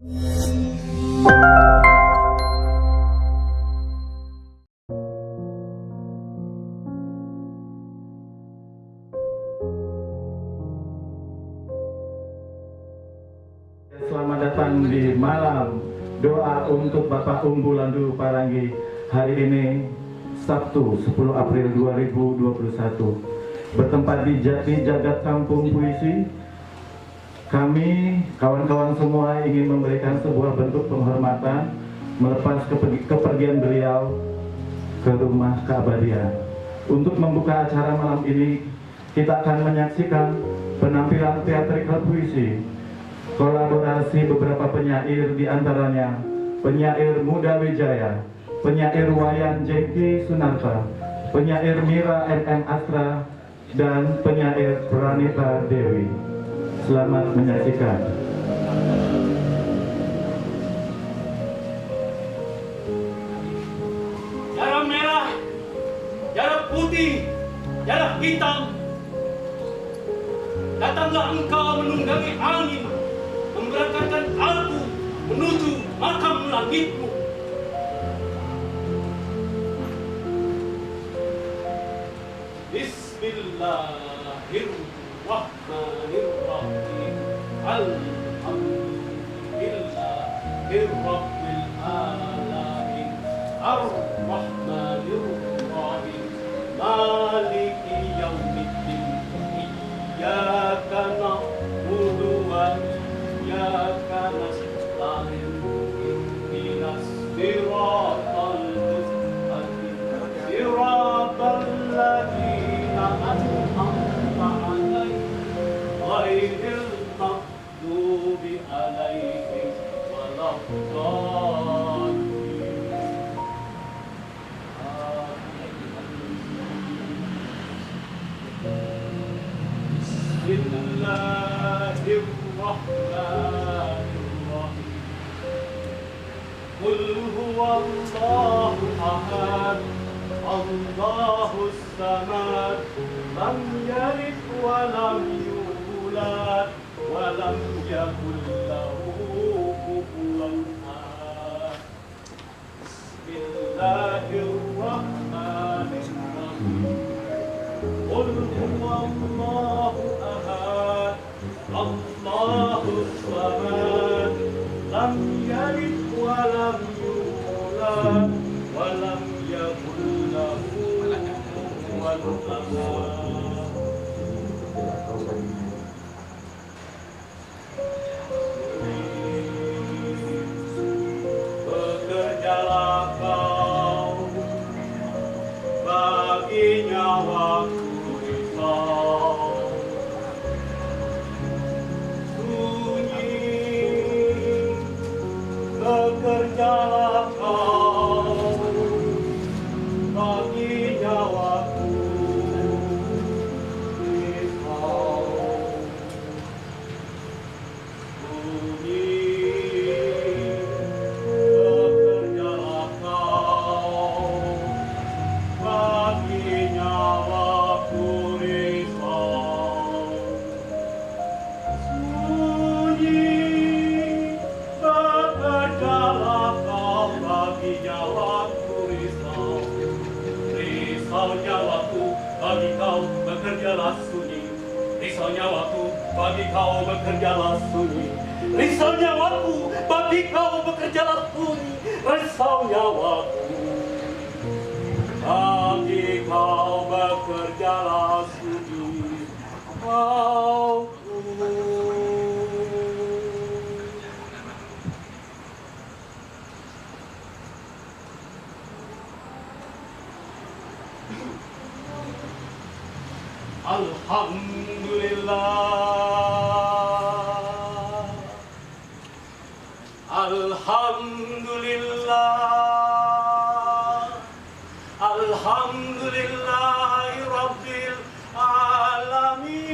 Selamat datang di malam doa untuk Bapak Umbulandu Paranggi hari ini Sabtu 10 April 2021 bertempat di Jagat Kampung Puisi. Kami kawan-kawan semua ingin memberikan sebuah bentuk penghormatan melepas kepergian beliau ke rumah keabadian. Untuk membuka acara malam ini kita akan menyaksikan penampilan teatrikal puisi kolaborasi beberapa penyair, di antaranya penyair Muda Wijaya, penyair Wayan Jengki Sunarta, penyair Mira MM Astra, dan penyair Pranita Dewi. Selamat menyaksikan. Darah merah, darah putih, darah hitam. Datanglah engkau menunggangi angin, memberangkatkan aku menuju makam langitmu. Bismillahirrahmanirrahim. Alhamdulillahirabbil alamin. Ar-Rahmanir-Rahim. Maliki yaumiddin. Iyyaka na'budu wa iyyaka nasta'in. Ihdinas siratal mustaqim. Siratal ladzina an'amta 'alaihim ghairil maghdubi 'alaihim waladdallin. Bismillahirrahmanirrahim. Qul huwallahu ahad, Allahus samad, lam yalid wa lam yulad wa lam yakul lahu kufuwan ahad. Bismillahirrahmanirrahim. Qul huwallahu ahad, Allahus samad, lam yalid wa lam yulad wa lam yakul lahu kufuwan ahad. Bekerjalah kau bagi nyawaku risau. Bekerjalah kau bagi nyawaku risau. Bunyi, bekerjalah kau bagi nyawaku risau. Bekerjalah kau bagi nyawaku risau. Risau nyawaku bagi kau bekerjalah sunyi. Risau nyawaku bagi kau bekerjalah sunyi. Risau nyawaku bagi kau bekerjalah sunyi. Risau nyawaku bagi kau bekerjalah sunyi. Alhamdulillah, alhamdulillah, alhamdulillahi rabbil alamin.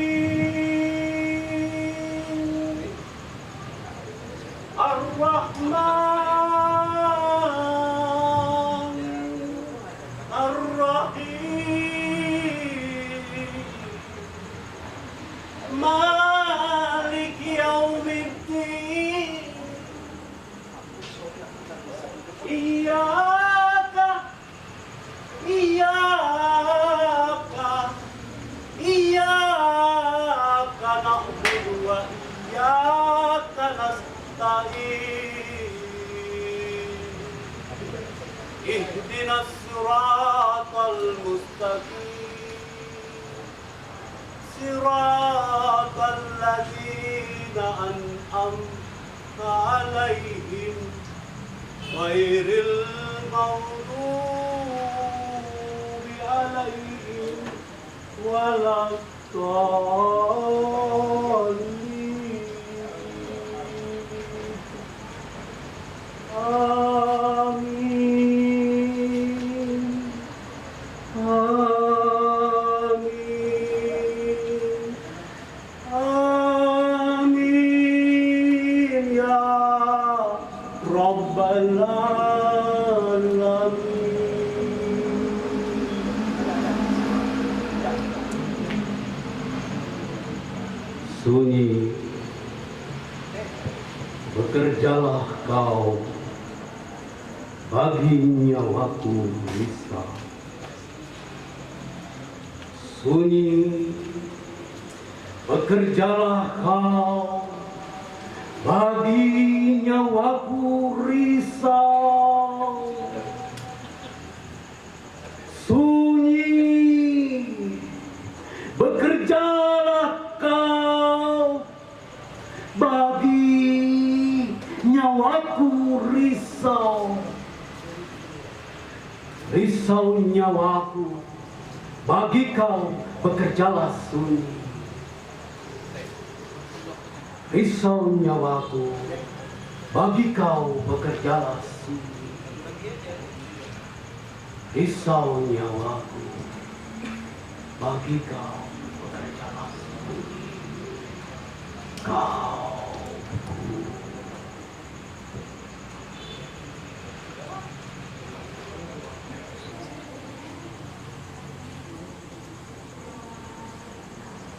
Ar-Rahman Ar-Rahim, Malik yaumiddin, نستعين اهدنا الصراط المستقيم صراط الذين أنعمت عليهم غير المغضوب عليهم ولا الضالين آمين آمين آمين يا رب العالمين. Sunyi, bekerjalah kau bagi nyawaku Risa. Sunyi, bekerjalah kau bagi nyawaku Risa. Sunyi, bekerjalah kau bagi nyawaku risau. Risau nyawaku, bagi kau bekerjalah sunyi. Risau nyawaku, bagi kau bekerjalah sunyi. Risau nyawaku, bagi kau bekerjalah sunyi. Kau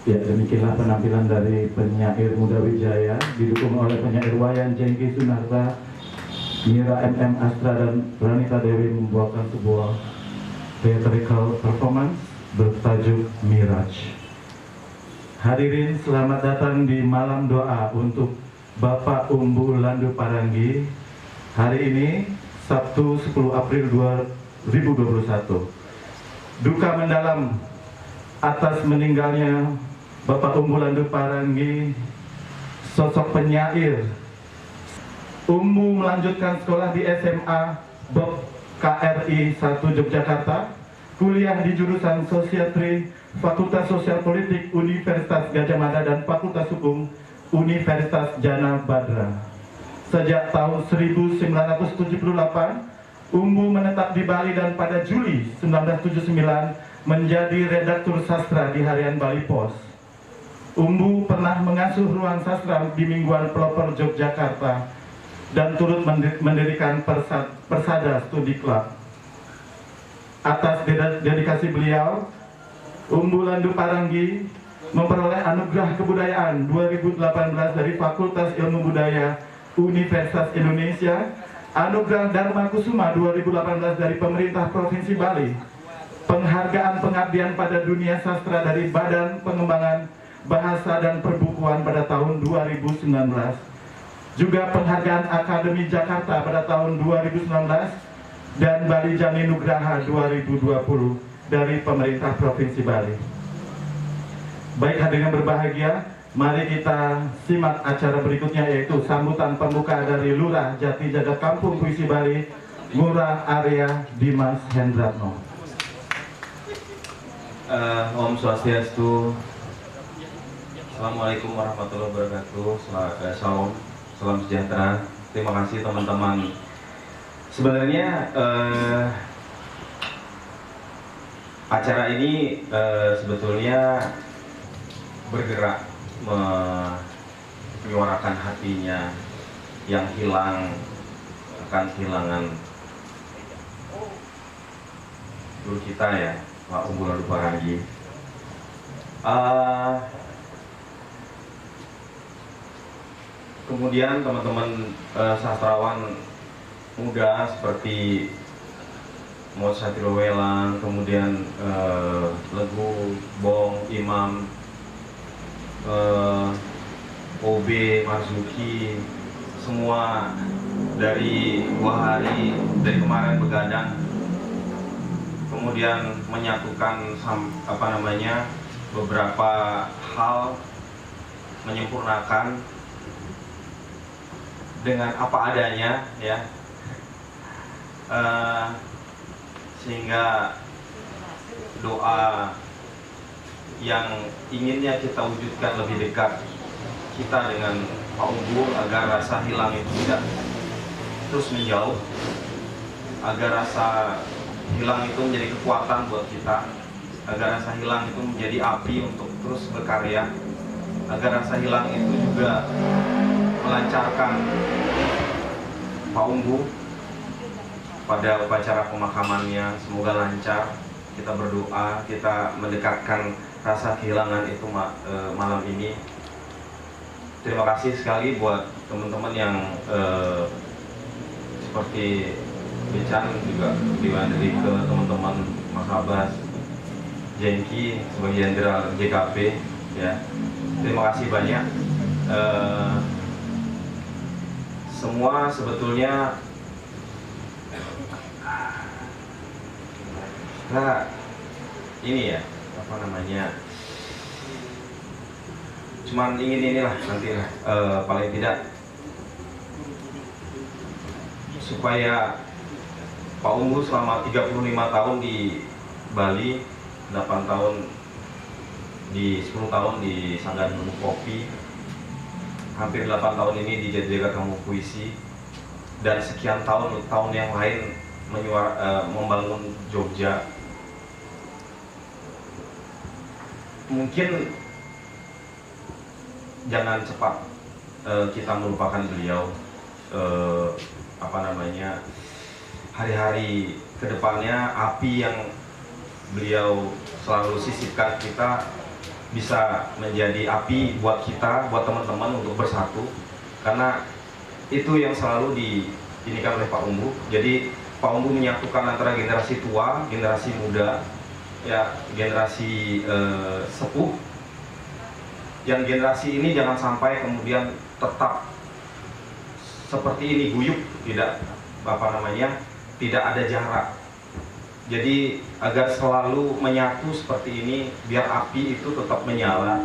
Ya, demikianlah penampilan dari penyair muda Wijaya didukung oleh penyair wayan Jengki Sunarta, Mira MM Astra dan Pranita Dewi membawakan sebuah theatrical performance bertajuk Miraj. Hadirin, selamat datang di malam doa untuk Bapak Umbu Landu Paranggi. Hari ini Sabtu 10 April 2021. Duka mendalam atas meninggalnya Bapak Umbu Landu Paranggi, sosok penyair. Umbu melanjutkan sekolah di SMA Bob KRI 1 Yogyakarta, kuliah di jurusan Sosiatri, Fakultas Sosial Politik Universitas Gadjah Mada dan Fakultas Hukum Universitas Jana Badra. Sejak tahun 1978, Umbu menetap di Bali dan pada Juli 1979 menjadi redaktur sastra di harian Bali Pos. Umbu pernah mengasuh ruang sastra di Mingguan Pelopor Yogyakarta dan turut mendirikan Persada Studi Club. Atas dedikasi beliau, Umbu Landu Paranggi memperoleh anugerah kebudayaan 2018 dari Fakultas Ilmu Budaya Universitas Indonesia, anugerah Dharma Kusuma 2018 dari Pemerintah Provinsi Bali, penghargaan pengabdian pada dunia sastra dari Badan Pengembangan Bahasa dan Perbukuan pada tahun 2019, juga penghargaan Akademi Jakarta pada tahun 2019 dan Bali Jani Nugraha 2020 dari Pemerintah Provinsi Bali. Baik hadirin yang berbahagia, mari kita simak acara berikutnya, yaitu sambutan pembuka dari Lurah Jati Jagat Kampung Puisi Bali, Ngurah Arya Dimas Hendratno. Om Swastiastu. Assalamualaikum warahmatullahi wabarakatuh. Salam sejahtera. Terima kasih teman-teman. Sebenarnya acara ini sebetulnya bergerak menyuarakan hatinya yang hilang akan kehilangan guru kita ya, Pak Umbu Landu Paranggi. Kemudian teman-teman sastrawan muda seperti Maud Satrio Welang, kemudian Legu, Bong, Imam, OB, Marzuki, semua dari 2 hari dari kemarin begadang, kemudian menyatukan beberapa hal, menyempurnakan dengan apa adanya ya, sehingga doa yang inginnya kita wujudkan lebih dekat kita dengan Pak Umbu agar rasa hilang itu tidak terus menjauh, agar rasa hilang itu menjadi kekuatan buat kita, agar rasa hilang itu menjadi api untuk terus berkarya, agar rasa hilang itu juga melancarkan Pak Umbu pada upacara pemakamannya. Semoga lancar. Kita berdoa, kita mendekatkan rasa kehilangan itu malam ini. Terima kasih sekali buat teman-teman yang seperti Becan, juga diwandiri ke teman-teman Mas Abbas, Jengki sebagai Jenderal JKP ya. Terima kasih banyak. Semua sebetulnya ini ya, cuman ingin inilah nanti paling tidak supaya Pak Umbu selama 35 tahun di Bali, 8 tahun 10 tahun di Sanggar Nemu Kopi, hampir 8 tahun ini di Jaga Kamu Puisi, dan sekian tahun yang lain membangun Jogja. Mungkin jangan cepat kita melupakan beliau. Hari-hari kedepannya api yang beliau selalu sisipkan kita bisa menjadi api buat kita, buat teman-teman untuk bersatu, karena itu yang selalu diinikan oleh Pak Umbu. Jadi Pak Umbu menyatukan antara generasi tua, generasi muda, ya, generasi sepuh. Yang generasi ini jangan sampai kemudian tetap seperti ini, guyup, tidak ada jarak. Jadi agar selalu menyatu seperti ini, biar api itu tetap menyala,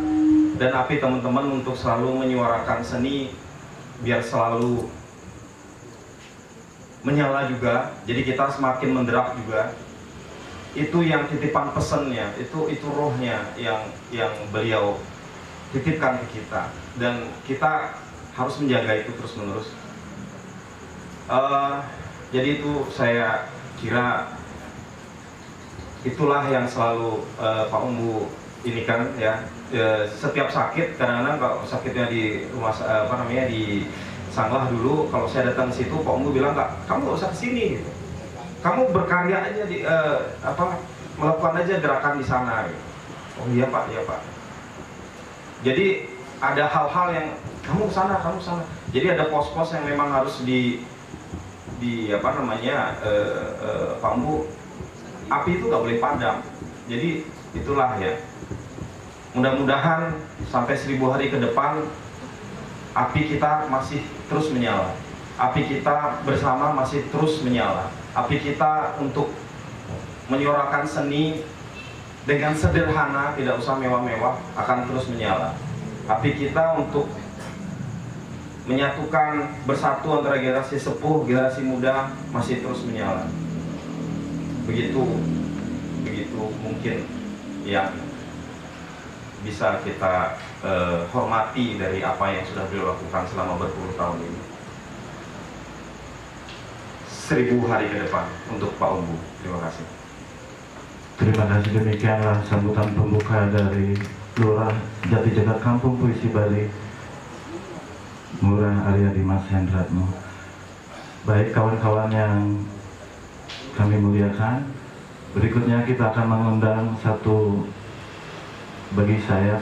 dan api teman-teman untuk selalu menyuarakan seni biar selalu menyala juga. Jadi kita semakin menderap juga. Itu yang titipan pesannya, itu rohnya yang beliau titipkan ke kita, dan kita harus menjaga itu terus menerus. Jadi itu saya kira itulah yang selalu Pak Umbu ini kan ya. Setiap sakit, kadang-kadang kalau sakitnya di rumah di Sanglah dulu, kalau saya datang ke situ Pak Umbu bilang, kamu nggak usah kesini gitu. Kamu berkarya aja melakukan aja gerakan di sana gitu. Oh iya Pak, iya Pak. Jadi ada hal-hal yang kamu sana. Jadi ada pos-pos yang memang harus Pak Umbu, api itu nggak boleh padam. Jadi itulah ya. Mudah-mudahan sampai 1000 hari ke depan api kita masih terus menyala. Api kita bersama masih terus menyala. Api kita untuk menyuarakan seni dengan sederhana, tidak usah mewah-mewah, akan terus menyala. Api kita untuk menyatukan, bersatu antara generasi sepuh, generasi muda masih terus menyala. Begitu mungkin yang bisa kita hormati dari apa yang sudah beliau lakukan selama berpuluh tahun ini. 1000 hari ke depan untuk Pak Umbu. Terima kasih. Terima kasih, demikianlah sambutan pembuka dari Lurah Jati Jagat Kampung Puisi Bali, Ngurah Arya Dimas Hendratmo. Baik kawan-kawan yang kami muliakan, berikutnya kita akan mengundang satu, bagi saya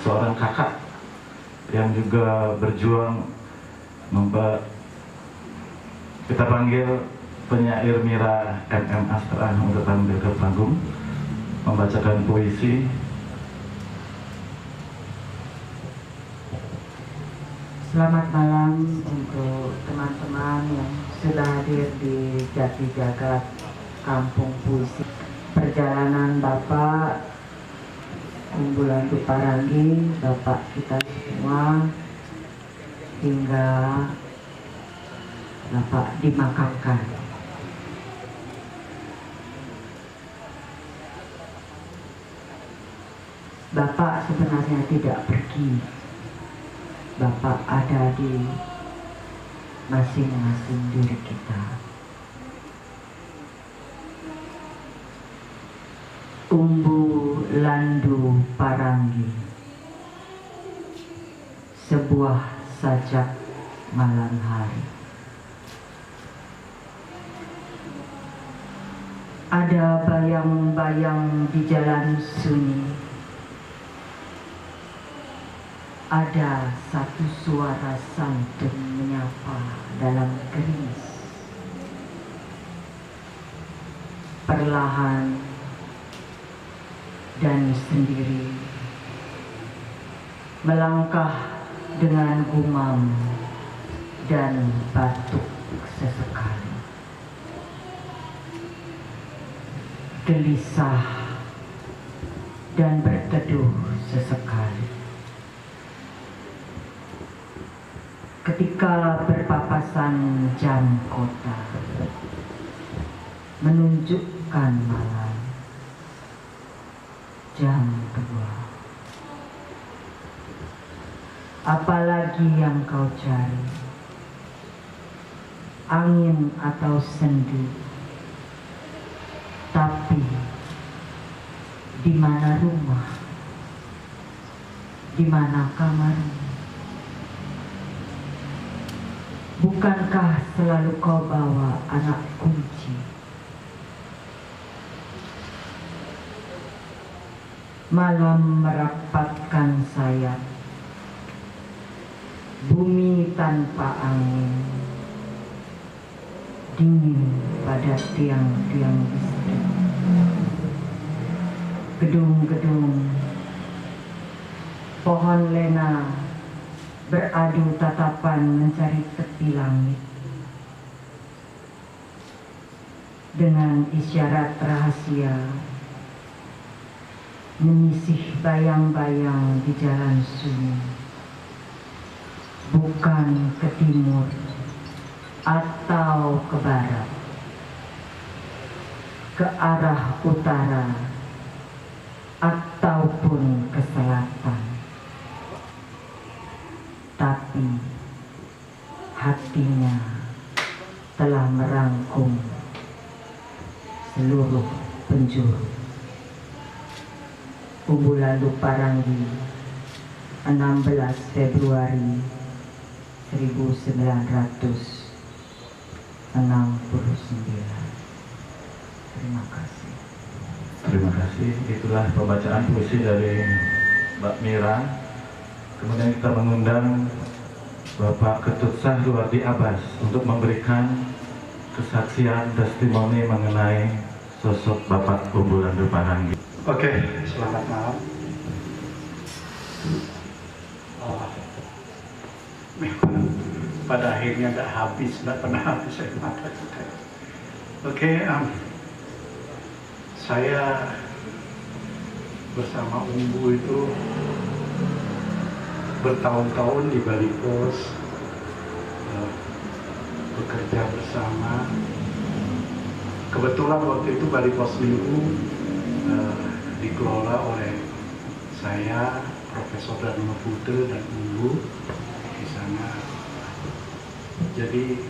seorang kakak yang juga berjuang kita panggil penyair Mira MM Astra untuk tampil ke panggung membacakan puisi. Selamat malam untuk teman-teman yang sudah hadir di Jati Jagat Kampung Puisi. Perjalanan Bapak Unggulan Duparangi, Bapak kita semua, hingga Bapak dimakamkan. Bapak sebenarnya tidak pergi. Bapak ada di masing-masing diri kita. Umbu Landu Parangi, sebuah sajak malam hari. Ada bayang-bayang di jalan sunyi. Ada satu suara santun menyapa dalam gerimis. Perlahan dan sendiri melangkah dengan gumam dan batuk sesekali. Gelisah dan berteduh sesekali. Ketika berpapasan jam kota menunjukkan malam jam 2. Apalagi yang kau cari? Angin atau sendu? Tapi di mana rumah? Di mana kamarmu? Bukankah selalu kau bawa anak kunci? Malam merapatkan sayap, bumi tanpa angin, dingin pada tiang-tiang listrik. Gedung-gedung, pohon lena beradu tatapan mencari tepi langit. Dengan isyarat rahasia, menyisih bayang-bayang di jalan sunyi. Bukan ke timur atau ke barat, ke arah utara ataupun ke selatan. Tapi hatinya telah merangkum seluruh penjuru. Umbu Landu Parangi, 16 Februari 1969. Terima kasih. Terima kasih. Itulah pembacaan puisi dari Mbak Mira. Kemudian kita mengundang Bapak Ketut Sahluwardi Abbas untuk memberikan kesaksian testimoni mengenai sosok Bapak Umbu Landu Parangi. Oke, selamat malam. Memang pada akhirnya nggak pernah habis saya mata kita. Oke, saya bersama Umbu itu bertahun-tahun di Bali Pos, bekerja bersama. Kebetulan waktu itu Bali Pos Minggu dikelola oleh saya, Profesor Darno Putra dan Umbu di sana. Jadi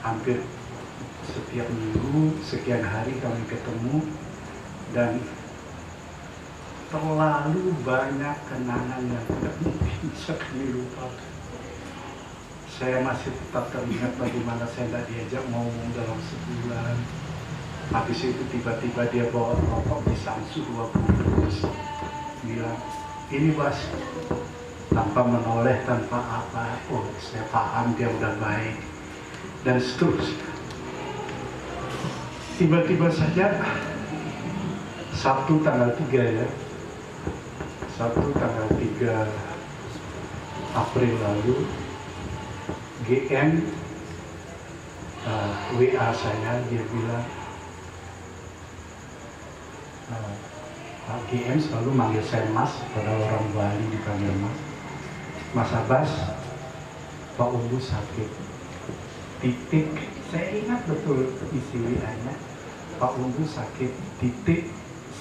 hampir setiap minggu sekian hari kami ketemu dan terlalu banyak kenangan yang tidak mungkin bisa kami lupakan. Saya masih tetap teringat bagaimana saya tidak diajak ngomong dalam sebulan. Habis itu tiba-tiba dia bawa rokok di Samsu 20 bilang, ini Bas, tanpa menoleh, tanpa apa, oh saya paham dia udah baik, dan seterusnya. Tiba-tiba saja Sabtu tanggal 3 ya, Sabtu tanggal 3 April lalu, GM WA saya, dia bilang, Pak GM selalu manggil saya Mas, pada orang Bali dipanggil Mas. Mas Abbas, Pak Umbu sakit. Titik, saya ingat betul isi WA-nya. Pak Umbu sakit, titik,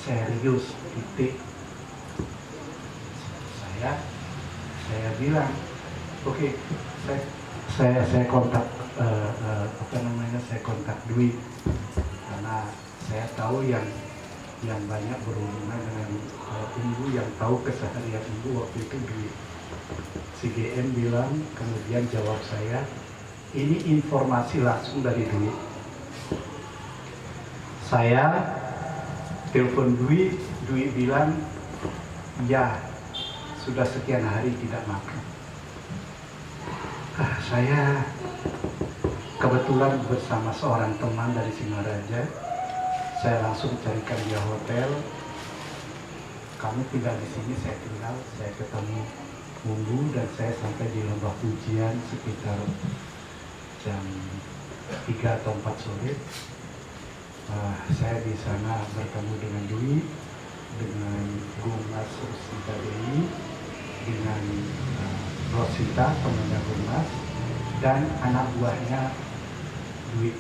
serius, titik. Saya bilang, oke, saya kontak saya kontak Dwi, karena saya tahu yang banyak berhubungan dengan Umbu, yang tahu keseharian Umbu waktu itu Dwi. Si GM bilang, kemudian jawab saya, ini informasi langsung dari Dwi. Saya telepon Dwi bilang, ya sudah sekian hari tidak makan. Saya kebetulan bersama seorang teman dari Singaraja, saya langsung carikan dia hotel. Kamu tinggal di sini, saya tinggal, saya ketemu Umbu dan saya sampai di Lembah Pujian sekitar jam 3 atau 4 sore. Saya di sana bertemu dengan Dwi, dengan Gumas Rosita Dewi, dengan Rosita, temannya Gumas, dan anak buahnya Dwi.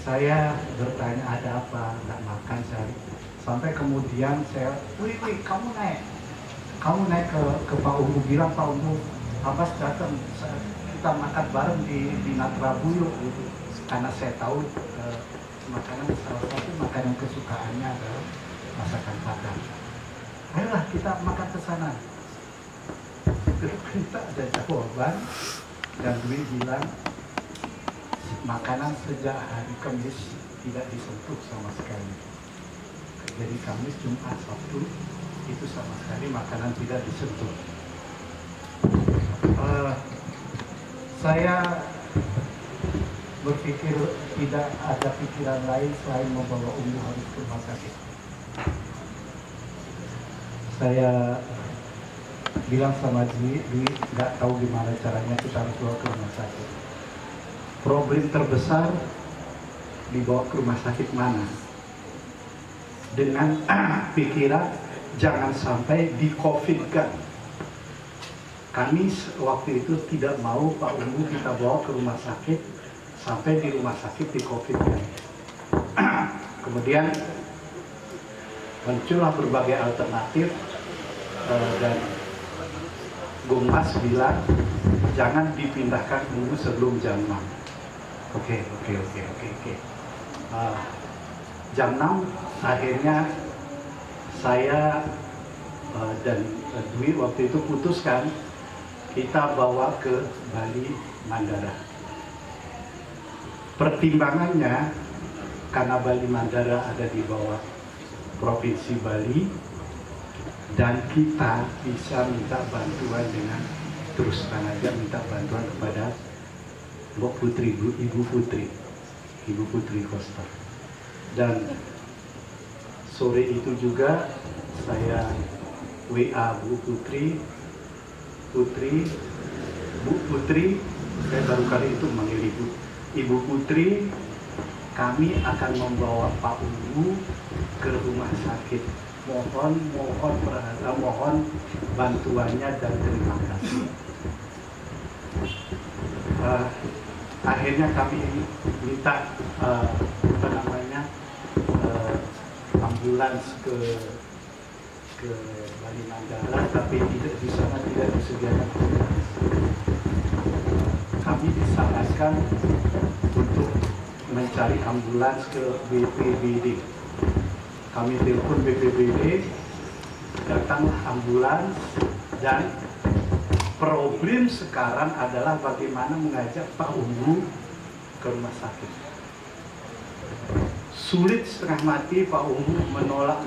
Saya bertanya ada apa, nggak makan saya. Sampai kemudian saya, wih, kamu naik ke Pak Umbu, bilang Pak Umbu, Abbas datang, kita makan bareng di Natrabu yuk, gitu. Karena saya tahu makanan, salah satu makanan kesukaannya adalah masakan Padang. Ayolah kita makan ke sana. Kita ada jawaban dan Dwi bilang makanan sejak hari Kamis tidak disentuh sama sekali. Jadi Kamis, Jumat, Sabtu itu sama sekali makanan tidak disentuh. Saya berpikir tidak ada pikiran lain selain membawa Umbu harus ke rumah sakit. Saya bilang sama Dwi nggak tahu gimana caranya kita harus bawa ke rumah sakit. Problem terbesar dibawa ke rumah sakit mana? Dengan pikiran jangan sampai di COVID-kan. Kami waktu itu tidak mau Pak Umbu kita bawa ke rumah sakit sampai di rumah sakit di COVID-kan. Kemudian muncullah berbagai alternatif dan Gumas bilang jangan dipindahkan Umbu sebelum jam 6. Oke. Jam 6 akhirnya saya dan Dwi waktu itu putuskan kita bawa ke Bali Mandara. Pertimbangannya karena Bali Mandara ada di bawah Provinsi Bali dan kita bisa minta bantuan dengan terus terang aja minta bantuan kepada Ibu Putri Koster. Dan sore itu juga saya WA Bu Putri, saya baru kali itu manggil Ibu Putri, kami akan membawa Pak Umbu ke rumah sakit. Mohon bantuannya dan terima kasih. Akhirnya kami minta ambulans ke Bali Mandara, tapi di sana tidak disediakan ambulans. Kami disarankan untuk mencari ambulans ke BPBD. Kami telepon BPBD, datanglah ambulans, dan problem sekarang adalah bagaimana mengajak Pak Umbu ke rumah sakit. Sulit setengah mati, Pak Umbu menolak.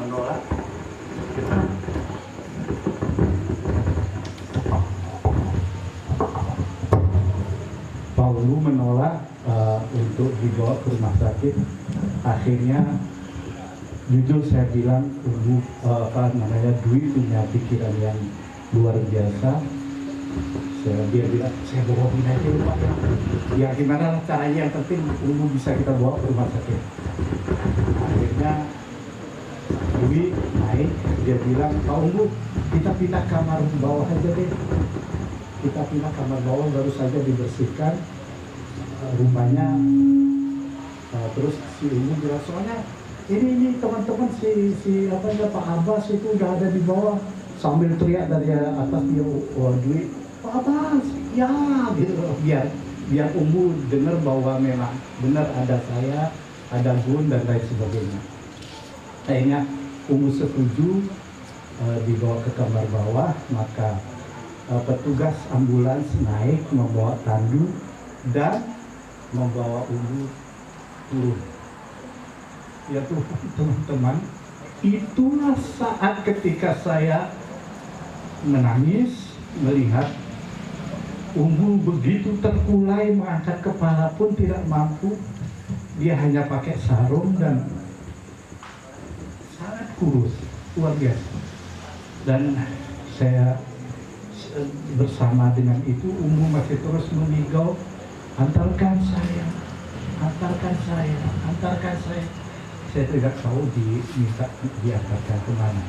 Pak Umbu menolak untuk dibawa ke rumah sakit. Akhirnya jujur saya bilang Dwi punya pikiran yang luar biasa. Dia bilang, saya bohongin aja lu Pak. Ya gimana lah caranya, yang penting Umbu bisa kita bawa ke rumah sakit. Akhirnya Dwi naik, dia bilang, Pak Umbu, kita pindah kamar bawah aja deh. Kita pindah kamar bawah, baru saja dibersihkan rumahnya. Terus si Umbu bilang, soalnya ini teman-teman si Pak Abbas itu udah ada di bawah, sambil teriak dari atas dia, Dwi, Pak Abbas, ya gitu, biar Umbu dengar bahwa memang benar ada saya, ada Gun dan lain sebagainya. Akhirnya Umbu setuju dibawa ke kamar bawah, maka petugas ambulans naik membawa tandu dan membawa Umbu turun. Ya Tuhan, teman-teman, itulah saat ketika saya menangis melihat Umbu begitu terkulai, mengangkat kepala pun tidak mampu. Dia hanya pakai sarung dan sangat kurus, luar biasa. Dan saya bersama dengan itu, Umbu masih terus mengigau, antarkan saya, antarkan saya, antarkan saya. Saya tidak tahu diminta diantarkan kemana.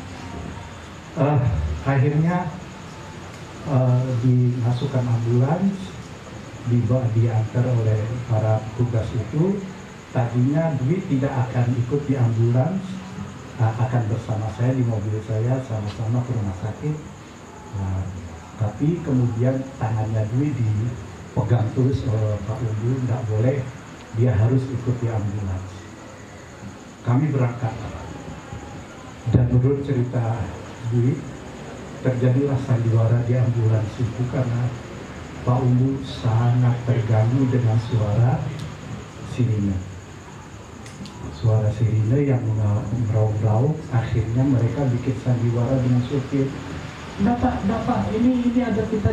Akhirnya dimasukkan ambulans, diantar oleh para petugas itu. Tadinya Dwi tidak akan ikut di ambulans, akan bersama saya di mobil saya, sama-sama ke rumah sakit. Tapi kemudian tangannya Dwi dipegang terus oleh Pak Umbu, tidak boleh, dia harus ikut di ambulans. Kami berangkat, dan menurut cerita Dwi, terjadilah sandiwara di ambulans itu karena Pak Umbu sangat terganggu dengan suara sirine. Suara sirine yang meraung-raung, akhirnya mereka bikin sandiwara dengan supir. Bapak, ini ada kita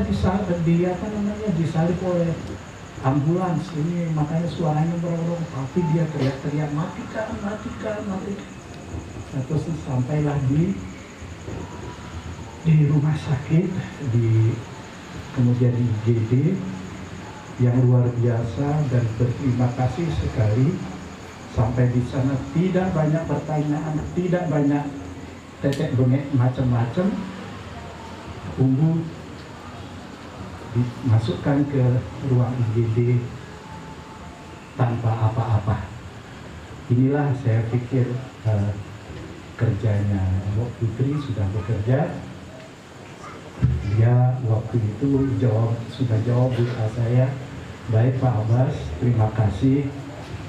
disalip oleh ambulans ini, makanya suaranya meraung-raung, tapi dia teriak-teriak, matikan. Nah, terus sampailah di rumah sakit, kemudian di IGD yang luar biasa, dan berterima kasih sekali. Sampai di sana tidak banyak pertanyaan, tidak banyak tetek bengek macam-macam. Umbu dimasukkan ke ruang IGD tanpa apa-apa. Inilah saya pikir kerjanya Mbok Putri sudah bekerja. Dia waktu itu sudah jawab doa saya, baik Pak Abbas, terima kasih.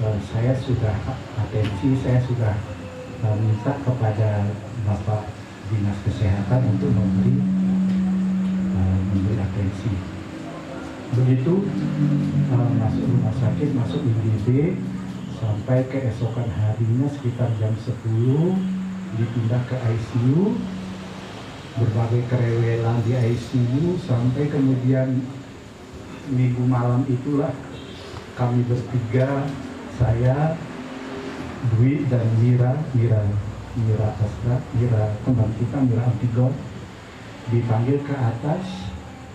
Saya sudah atensi, saya sudah minta kepada Bapak Dinas Kesehatan untuk memberi atensi. Begitu masuk rumah sakit, masuk IGD, sampai keesokan harinya sekitar jam 10 dipindah ke ICU, berbagai kerewelan di ICU, sampai kemudian minggu malam itulah kami bertiga, saya, Dwi dan Mira Astra, teman kita, Mira Antigon, dipanggil ke atas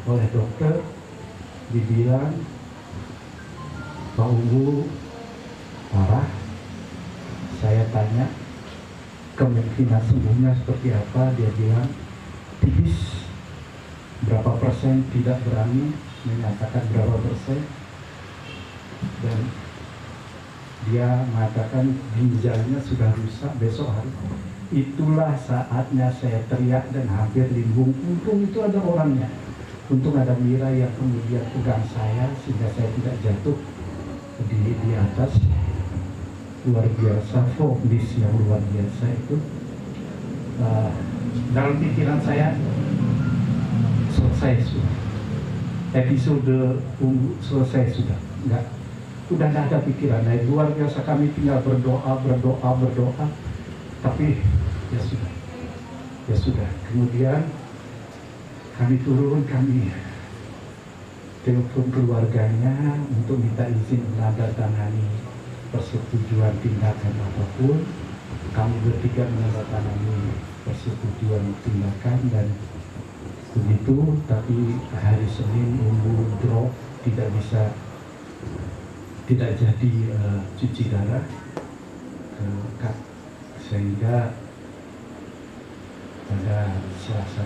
oleh dokter, dibilang Pak Umbu parah. Saya tanya kemungkinan sembuhnya seperti apa, dia bilang tipis. Berapa persen, tidak berani menyatakan berapa persen, dan dia mengatakan ginjalnya sudah rusak besok hari. Itulah saatnya saya teriak dan hampir limbung. Untung itu ada orangnya, untung ada Mira yang kemudian pegang saya sehingga saya tidak jatuh di atas. Luar biasa, fokus yang luar biasa itu. Dalam pikiran saya selesai sudah, episode Umbu selesai sudah, udah nggak ada pikiran lain. Luar biasa, kami tinggal berdoa, tapi ya sudah. Kemudian kami turun, kami telepon keluarganya untuk minta izin menandatangani persetujuan tindakan apapun. Kami bertiga menandatangani persetujuan tindakan, dan begitu, tapi hari Senin Umbu drop, tidak jadi cuci darah, sehingga pada Selasa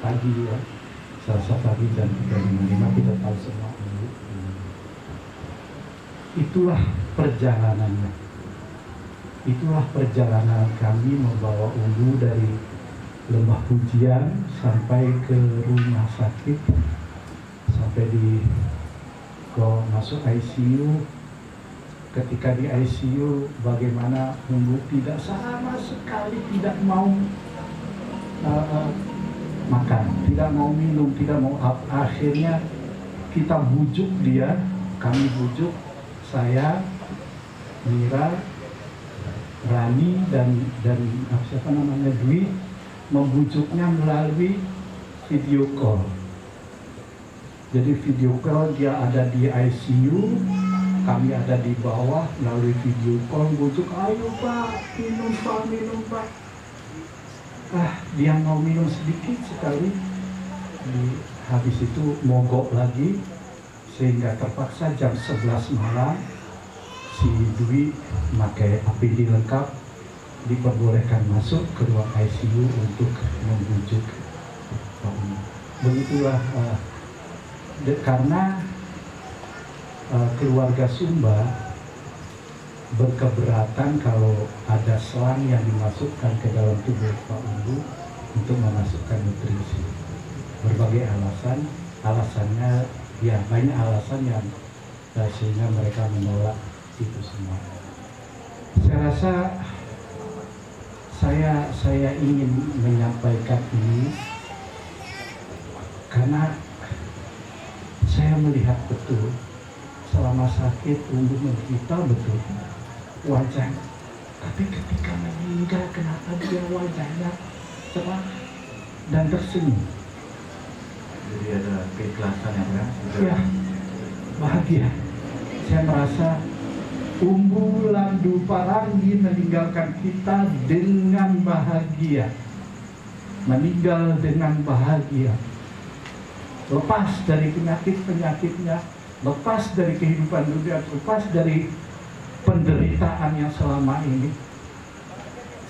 pagi jam 3.55 kita tahu semua Umbu. Itulah perjalanan kami membawa Umbu dari Lembah Pujian sampai ke rumah sakit, sampai masuk ICU. Ketika di ICU, bagaimana Umbu tidak sama sekali tidak mau makan, tidak mau minum, tidak mau akhirnya kita bujuk dia, kami bujuk, saya, Mira, Rani dan siapa namanya, Dwi, membujuknya melalui video call. Jadi video call, dia ada di ICU, kami ada di bawah, melalui video call bujuk, ayo Pak, minum Pak. Dia mau minum sedikit sekali, habis itu mogok lagi, sehingga terpaksa jam 11 malam si Dwi pakai APD lengkap diperbolehkan masuk ke ruang ICU untuk membujuk. Begitulah karena keluarga Sumba berkeberatan kalau ada selang yang dimasukkan ke dalam tubuh Pak Umbu untuk memasukkan nutrisi. Berbagai alasannya ya banyak alasan yang sehingga mereka menolak itu semua. Saya rasa saya ingin menyampaikan ini karena saya melihat betul selama sakit Umbu menderita betul wajah, tapi ketika meninggal kenapa dia wajahnya cerah dan tersenyum. Jadi ada keikhlasan ya kan? Ya, bahagia. Saya merasa Umbu Landu Paranggi meninggalkan kita dengan bahagia, meninggal dengan bahagia, lepas dari penyakitnya, lepas dari kehidupan dunia, lepas dari penderitaan yang selama ini,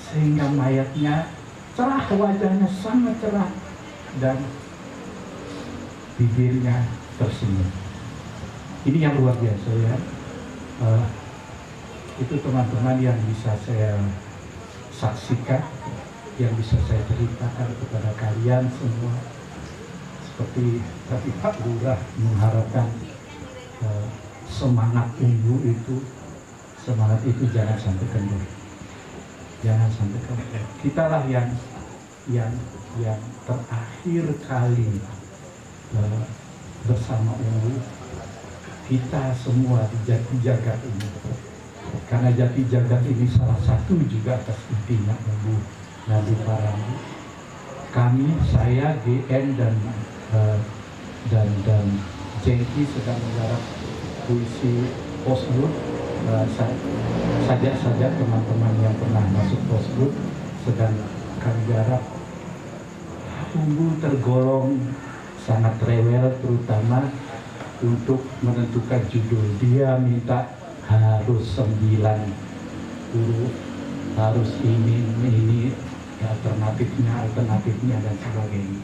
sehingga mayatnya cerah, wajahnya sangat cerah dan bibirnya tersenyum. Ini yang luar biasa ya. Itu teman-teman yang bisa saya saksikan, yang bisa saya ceritakan kepada kalian semua. Seperti tadi Pak Lurah mengharapkan semangat Umbu itu, semangat itu jangan sampai kendor. Jangan sampai kendor. Kitalah yang terakhir kali bersama Umbu, kita semua di Jati Jagat ini. Karena Jati Jagat ini salah satu juga atas intinya Umbu Landu Paranggi. Kami, saya, GN dan Jengki sedang menggarap puisi Postgroup. Saja teman-teman yang pernah masuk Postgroup sedang kami garap. Umbu tergolong sangat rewel, terutama untuk menentukan judul. Dia minta harus 9 huruf, harus ini alternatifnya dan sebagainya.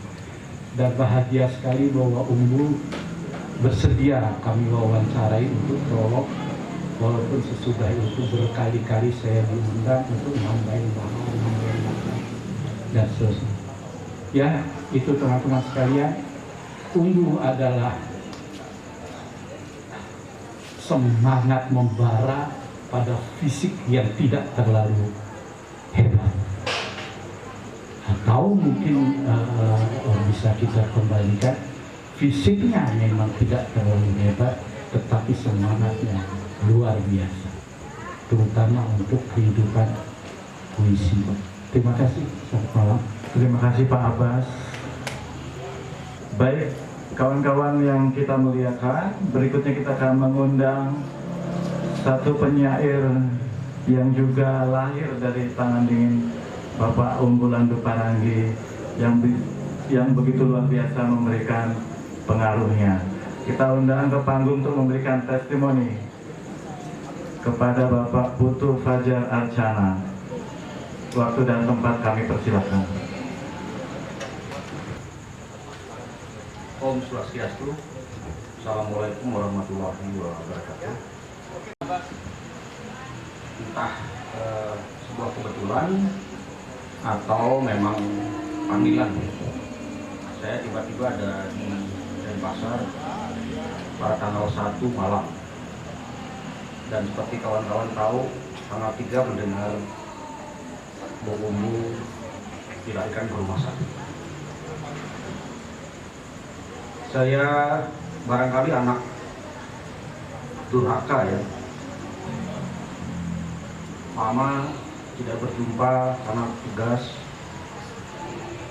Dan bahagia sekali bahwa Umbu bersedia kami wawancarai untuk prolog, walaupun sesudah itu berkali-kali saya diundang untuk nambahin bahan dan seterusnya. Ya, itu teman-teman sekalian, Umbu adalah semangat membara pada fisik yang tidak terlalu hebat. Atau mungkin bisa kita kembalikan, fisiknya memang tidak terlalu hebat, tetapi semangatnya luar biasa, terutama untuk kehidupan puisi. Terima kasih. Selamat malam. Terima kasih Pak Abbas. Baik, kawan-kawan yang kita muliakan, berikutnya kita akan mengundang satu penyair yang juga lahir dari tangan dingin Bapak Umbu Landu Paranggi, yang yang begitu luar biasa memberikan pengaruhnya. Kita undang ke panggung untuk memberikan testimoni kepada Bapak Putu Fajar Archana. Waktu dan tempat kami persilakan. Om Swastiastu. Assalamualaikum warahmatullahi wabarakatuh. Entah sebuah kebetulan atau memang panggilan, saya tiba-tiba ada di Denpasar pada tanggal 1 malam. Dan seperti kawan-kawan tahu, tanggal 3 mendengar Bumbu dilarikan ke rumah sakit. Saya barangkali anak durhaka ya. Mama tidak berjumpa karena tugas.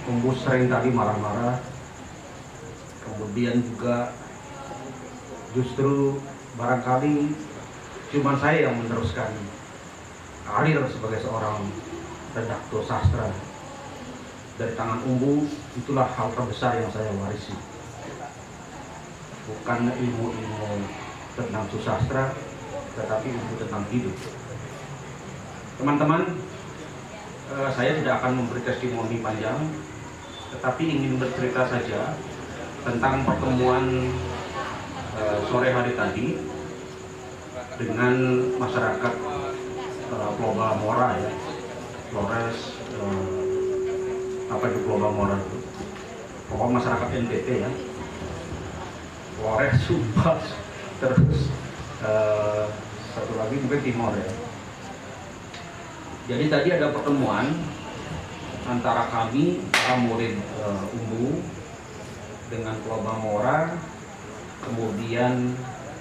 Bumbu sering tadi marah-marah. Kemudian juga justru barangkali cuma saya yang meneruskan karir sebagai seorang redaktur sastra. Dari tangan Umbu, itulah hal terbesar yang saya warisi. Bukan ilmu-ilmu tentang susastra, tetapi ilmu tentang hidup. Teman-teman, saya tidak akan memberi testimoni panjang, tetapi ingin bercerita saja tentang pertemuan sore hari tadi dengan masyarakat Pulau Bamora ya. Flores apa itu Pulau Bamora itu? Pokoknya masyarakat NTT ya. Flores, Sumbar, terus satu lagi mungkin Timor ya. Jadi tadi ada pertemuan antara kami, para murid Umbu dengan Pulau Bamora, kemudian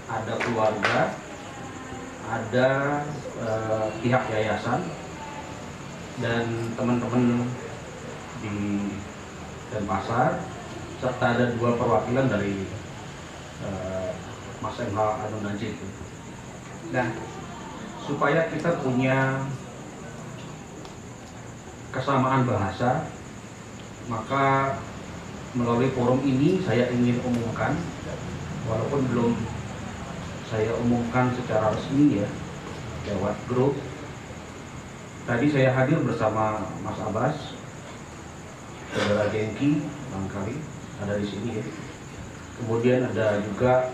ada keluarga, ada pihak yayasan, dan teman-teman di Denpasar, serta ada 2 perwakilan dari Mas MH Anu Najib. Nah, supaya kita punya kesamaan bahasa, maka melalui forum ini saya ingin umumkan, walaupun belum saya umumkan secara resmi ya, lewat grup. Tadi saya hadir bersama Mas Abbas, Saudara Jengki, barangkali ada di sini ya. Kemudian ada juga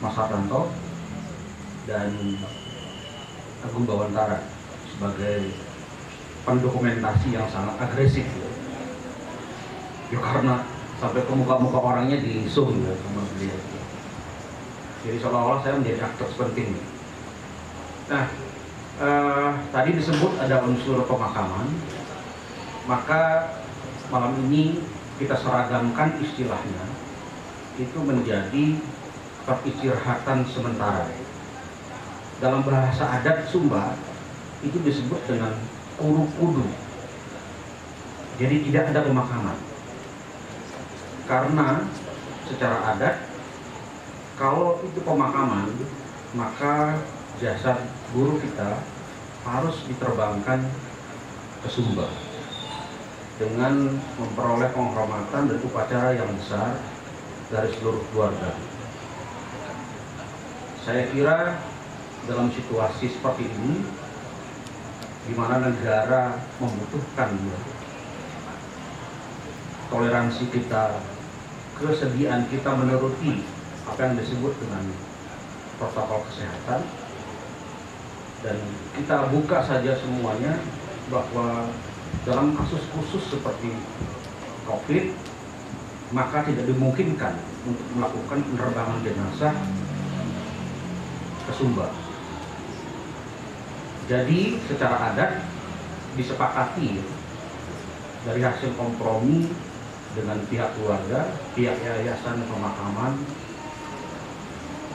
Mas Hartanto dan Agung Bawantara sebagai pendokumentasi yang sangat agresif ya. Ya karena sampai ke muka-muka orangnya di zoom ya sama beliau. Jadi seolah-olah saya menjadi aktor penting. Nah, tadi disebut ada unsur pemakaman, maka malam ini kita seragamkan istilahnya, itu menjadi peristirahatan sementara. Dalam bahasa adat Sumba itu disebut dengan kurukudu. Jadi tidak ada pemakaman. Karena secara adat, kalau itu pemakaman, maka jasad guru kita harus diterbangkan ke Sumba dengan memperoleh penghormatan dan upacara yang besar dari seluruh keluarga. Saya kira dalam situasi seperti ini, di mana negara membutuhkan toleransi kita, kesediaan kita menuruti apa yang disebut dengan protokol kesehatan, dan kita buka saja semuanya bahwa dalam kasus khusus seperti COVID, maka tidak dimungkinkan untuk melakukan penerbangan jenazah ke Sumba. Jadi secara adat disepakati dari hasil kompromi dengan pihak keluarga, pihak yayasan pemakaman,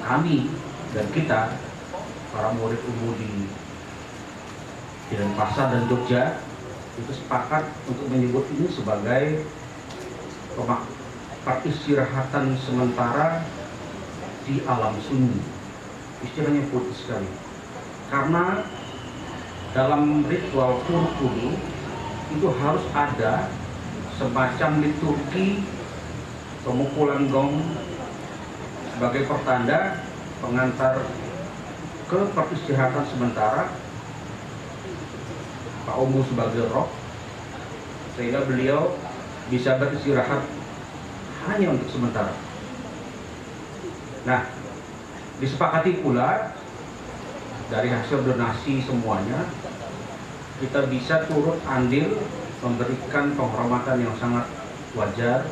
kami dan kita, para murid Umbu di Denpasar dan Jogja, itu sepakat untuk menyebut ini sebagai peristirahatan sementara di alam sunyi. Istilahnya putih sekali. Karena dalam ritual kurukudu itu harus ada semacam liturgi pemukulan gong sebagai pertanda pengantar ke peristirahatan sementara Pak Umbu sebagai roh, sehingga beliau bisa beristirahat hanya untuk sementara. Nah, disepakati pula dari hasil donasi semuanya, kita bisa turut andil memberikan penghormatan yang sangat wajar,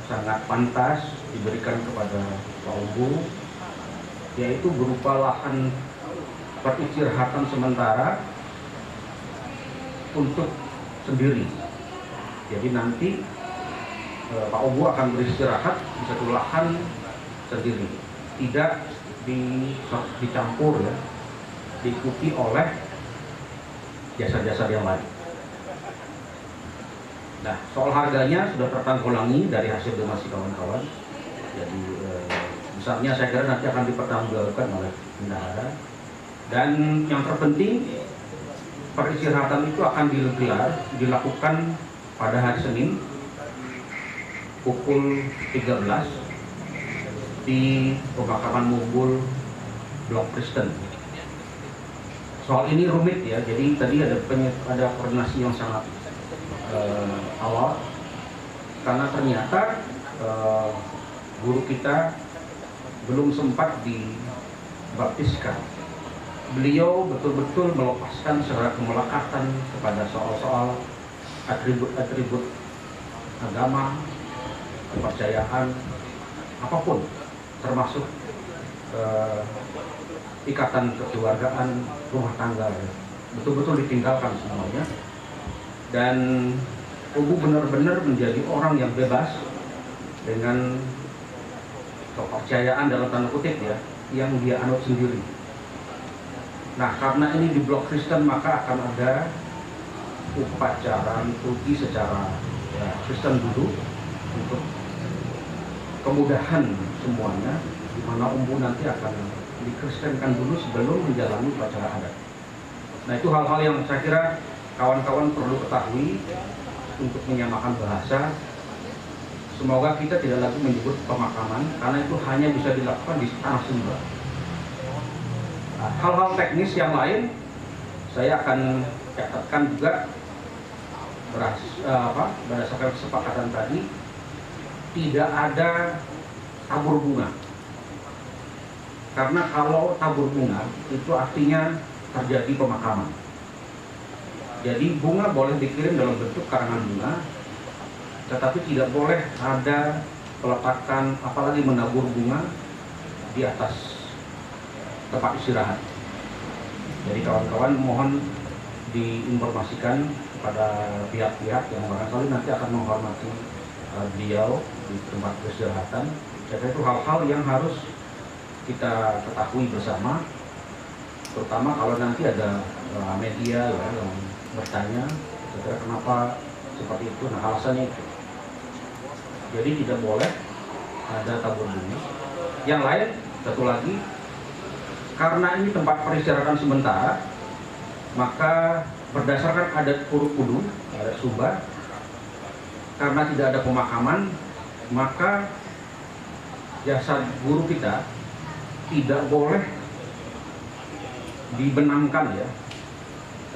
sangat pantas diberikan kepada Pak Umbu, yaitu berupa lahan peristirahatan sementara untuk sendiri. Jadi nanti Pak Umbu akan beristirahat di satu lahan sendiri, tidak dicampur ya, diikuti oleh jasa-jasa yang lain. Nah, soal harganya sudah tertanggulangi dari hasil donasi kawan-kawan. Jadi besarnya saya kira nanti akan dipertanggungjawabkan oleh bendahara. Dan yang terpenting, peristirahatan itu akan dilakukan pada hari Senin pukul 13 di pemakaman Mumbul Blok Kristen. Soal ini rumit ya, jadi tadi ada koordinasi yang sangat awal, karena ternyata guru kita belum sempat dibaptiskan. Beliau betul-betul melepaskan secara kemelekatan kepada soal-soal atribut-atribut agama, kepercayaan, apapun, termasuk ikatan kekeluargaan, rumah tangga, betul-betul ditinggalkan semuanya. Dan Umbu benar-benar menjadi orang yang bebas dengan kepercayaan dalam tanda kutip ya, yang dia anut sendiri. Nah, karena ini di Blok Kristen, maka akan ada upacara liturgi secara Kristen dulu untuk kemudahan semuanya, di mana Umbu nanti akan dikristenkan dulu sebelum menjalani upacara adat. Nah, itu hal-hal yang saya kira kawan-kawan perlu ketahui untuk menyamakan bahasa. Semoga kita tidak lagi menyebut pemakaman, karena itu hanya bisa dilakukan di tanah Sumba. Nah, hal-hal teknis yang lain saya akan catatkan juga berdasarkan kesepakatan tadi. Tidak ada tabur bunga, karena kalau tabur bunga itu artinya terjadi pemakaman. Jadi bunga boleh dikirim dalam bentuk karangan bunga, tetapi tidak boleh ada peletakan apalagi menabur bunga di atas tempat istirahat. Jadi kawan-kawan mohon diinformasikan kepada pihak-pihak yang barangkali nanti akan menghormati beliau di tempat peristirahatan. Jadi itu hal-hal yang harus kita ketahui bersama, terutama kalau nanti ada media ya, yang bertanya kira-kira kenapa seperti itu. Nah, alasannya itu. Jadi tidak boleh ada tabur bunga. Yang lain, satu lagi, karena ini tempat peristirahatan sementara, maka berdasarkan adat Purukudu, adat Sumba, karena tidak ada pemakaman, maka jasad guru kita tidak boleh dibenamkan ya,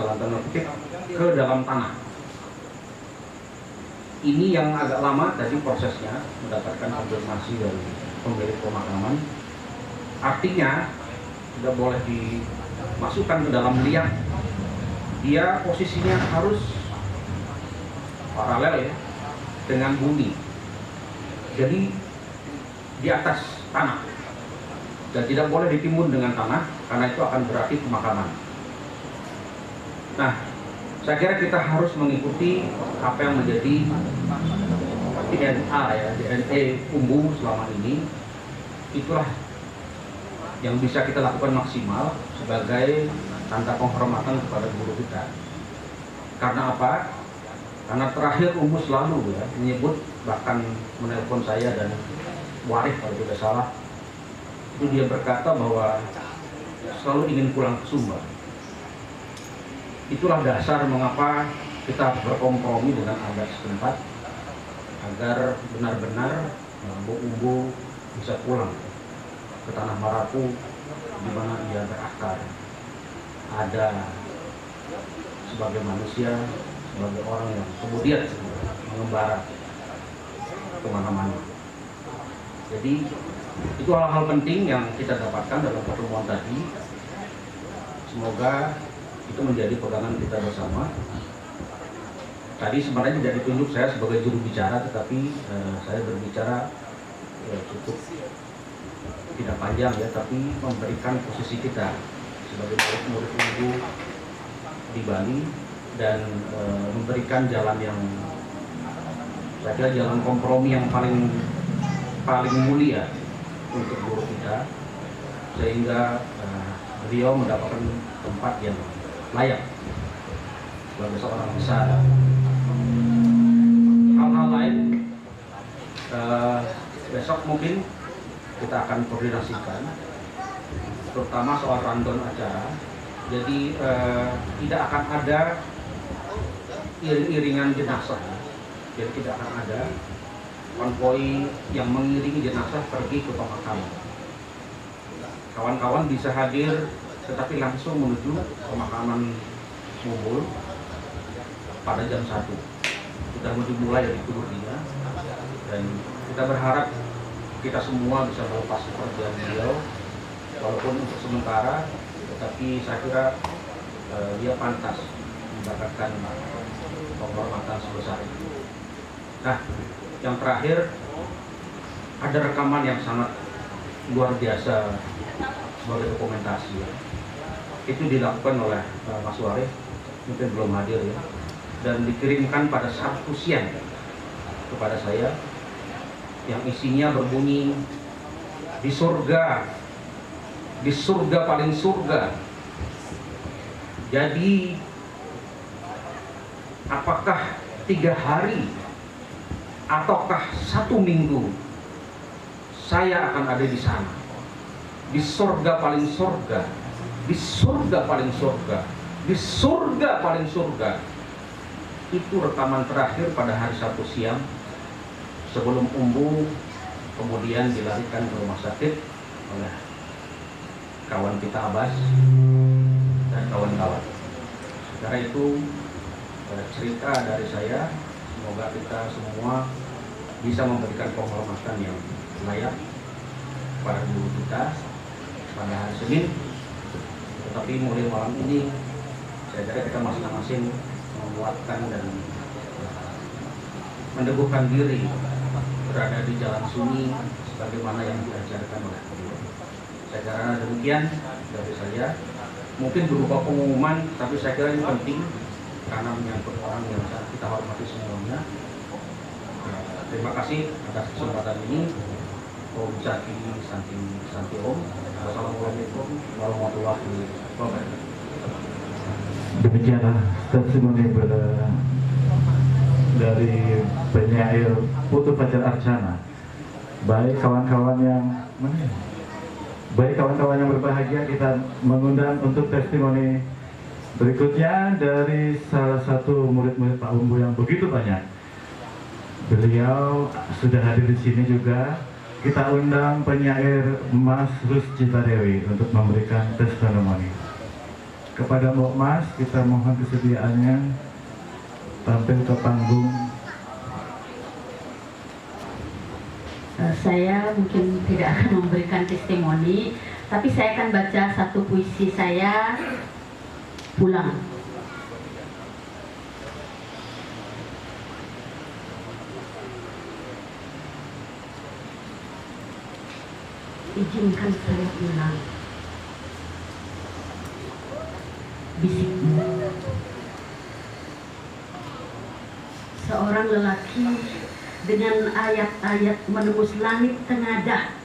dalam tanda kutip, ke dalam tanah. Ini yang agak lama tadi prosesnya, mendapatkan konfirmasi dari pemilik pemakaman. Artinya tidak boleh dimasukkan ke dalam liang. Dia posisinya harus paralel ya dengan bumi. Jadi di atas tanah. Dan tidak boleh ditimbun dengan tanah, karena itu akan berarti pemakaman. Nah, saya kira kita harus mengikuti apa yang menjadi DNA ya, DNA Umbu selama ini. Itulah yang bisa kita lakukan maksimal sebagai tanda penghormatan kepada guru kita. Karena apa? Karena terakhir Umbu selalu ya menyebut, bahkan menelpon saya dan Warif kalau tidak salah, itu dia berkata bahwa selalu ingin pulang ke Sumba. Itulah dasar mengapa kita berkompromi dengan adat setempat, agar benar-benar Bu Umbu bisa pulang ke tanah Marapu di mana ia berakar. Ada sebagai manusia, sebagai orang yang kemudian mengembara kemana-mana. Jadi itu hal-hal penting yang kita dapatkan dalam pertemuan tadi. Semoga itu menjadi pegangan kita bersama. Tadi sebenarnya tidak ditunjuk saya sebagai juru bicara, tetapi saya berbicara cukup tidak panjang ya, tapi memberikan posisi kita sebagai murid Umbu di Bali dan memberikan jalan yang saya kira jalan kompromi yang paling mulia untuk guru kita, sehingga beliau mendapatkan tempat yang layak sebagai seorang besar. Hal-hal lain besok mungkin kita akan koordinasikan, terutama soal rundown acara. Jadi tidak akan ada iring-iringan jenazah, jadi tidak akan ada konvoi yang mengiringi jenazah pergi ke pemakaman. Kawan-kawan bisa hadir tetapi langsung menuju pemakaman Mumbul pada jam 1. Sudah dimulai dari Kubur Dia, dan kita berharap kita semua bisa melepas pekerjaan beliau walaupun untuk sementara, tetapi saya kira dia pantas mendapatkan penghormatan sebesar itu. Nah, yang terakhir, ada rekaman yang sangat luar biasa sebagai dokumentasi ya. Itu dilakukan oleh Mas Wareh, mungkin belum hadir ya, dan dikirimkan pada Sabtu siang kepada saya, yang isinya berbunyi, di surga paling surga. Jadi apakah 3 hari ataukah 1 minggu saya akan ada di sana, di surga paling surga, di surga paling surga, di surga paling surga. Itu rekaman terakhir pada hari Sabtu siang sebelum Umbu kemudian dilarikan ke rumah sakit oleh kawan kita Abbas dan kawan-kawan. Karena itu cerita dari saya, semoga kita semua bisa memberikan penghormatan yang layak pada guru kita pada hari Senin. Tetapi mulai malam ini saya kira kita masing-masing menguatkan dan meneguhkan diri berada di jalan sunyi sebagaimana yang diajarkan oleh beliau. Saya kira demikian dari saya. Mungkin berupa pengumuman, tapi saya kira ini penting karena menyangkut orang yang sangat kita hormati semuanya. Terima kasih atas kesempatan ini. Om Jaki Santi Om. Wassalamualaikum warahmatullahi wabarakatuh. Demikianlah testimoni dari penyair Putu Fajar Arcana. Baik kawan-kawan yang berbahagia, kita mengundang untuk testimoni berikutnya dari salah satu murid-murid Pak Umbu yang begitu banyak. Beliau sudah hadir di sini juga. Kita undang penyair Mas Ruscita Dewi untuk memberikan testimoni. Kepada Mbok Mas, kita mohon kesediaannya tampil ke panggung. Saya mungkin tidak akan memberikan testimoni, tapi saya akan baca satu puisi saya, Pulang. Izinkan saya pulang, bisikmu. Seorang lelaki dengan ayat-ayat menembus langit tengadah,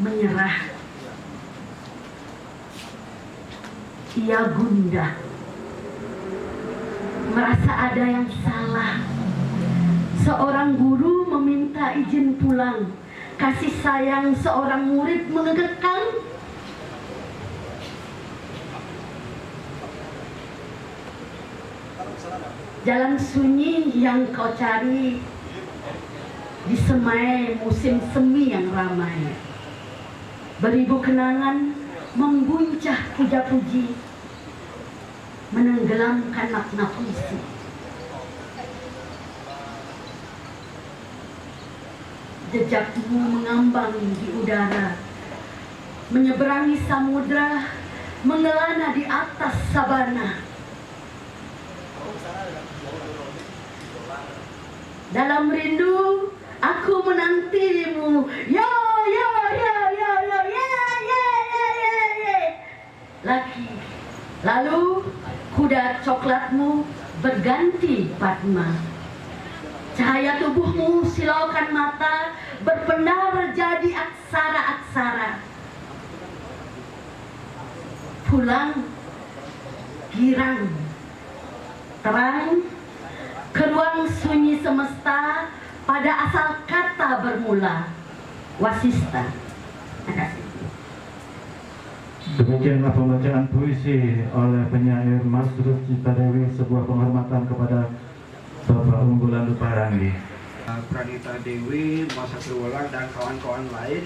menyerah. Ia gundah, merasa ada yang salah. Seorang guru meminta izin pulang. Kasih sayang seorang murid mengekang. Jalan sunyi yang kau cari di semai musim semi yang ramai. Beribu kenangan membuncah puja-puji, menenggelamkan makna puisi. Jejakmu mengambang di udara, menyeberangi samudra, mengelana di atas sabana. Dalam rindu aku menantimu. Yo yo yo yo yo ye. Laki. Lalu kuda coklatmu berganti Padma. Cahaya tubuhmu silaukan mata berpendar jadi aksara-aksara. Pulang girang terang ke ruang sunyi semesta pada asal kata bermula Wasista. Terima kasih. Demikianlah pembacaan puisi oleh penyair Mas Ruth Cita Dewi, sebuah penghormatan kepada Bapak Unggulan Luparanggi. Pranita Dewi, Mas Satrio dan kawan-kawan lain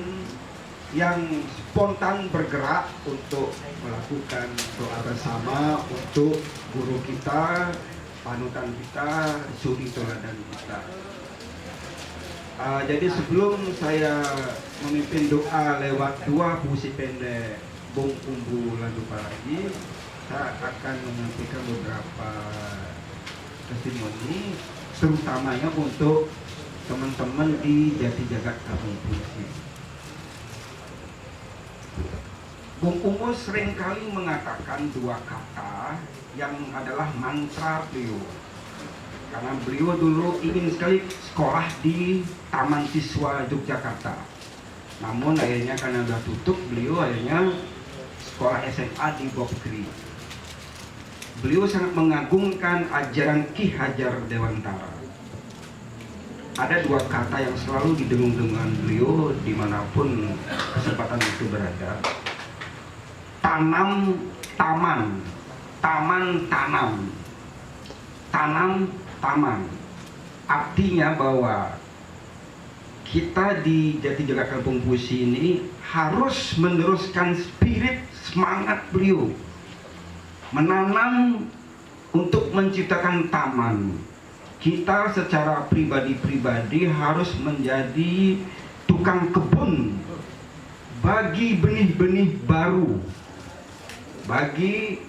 yang spontan bergerak untuk melakukan doa bersama untuk guru kita, panutan kita, suri teladan kita. Jadi sebelum saya memimpin doa lewat dua puisi pendek Bung Unggulan Luparanggi, saya akan menyampaikan beberapa testimoni, terutamanya untuk teman-teman di Jati Jagat Kampung Puisi. Bung Unggul seringkali mengatakan dua kata yang adalah mantra beliau. Karena beliau dulu ingin sekali sekolah di Taman Siswa Yogyakarta. Namun akhirnya karena sudah tutup, beliau akhirnya sekolah SMA di Bokri. Beliau sangat mengagungkan ajaran Ki Hajar Dewantara. Ada dua kata yang selalu didengung-dengungan beliau dimanapun kesempatan itu berada. Tanam, taman. Taman, tanam. Tanam, taman. Artinya bahwa kita di Jati Jagat Kampung Puisi ini harus meneruskan spirit semangat beliau. Menanam untuk menciptakan taman. Kita secara pribadi-pribadi harus menjadi tukang kebun bagi benih-benih baru, bagi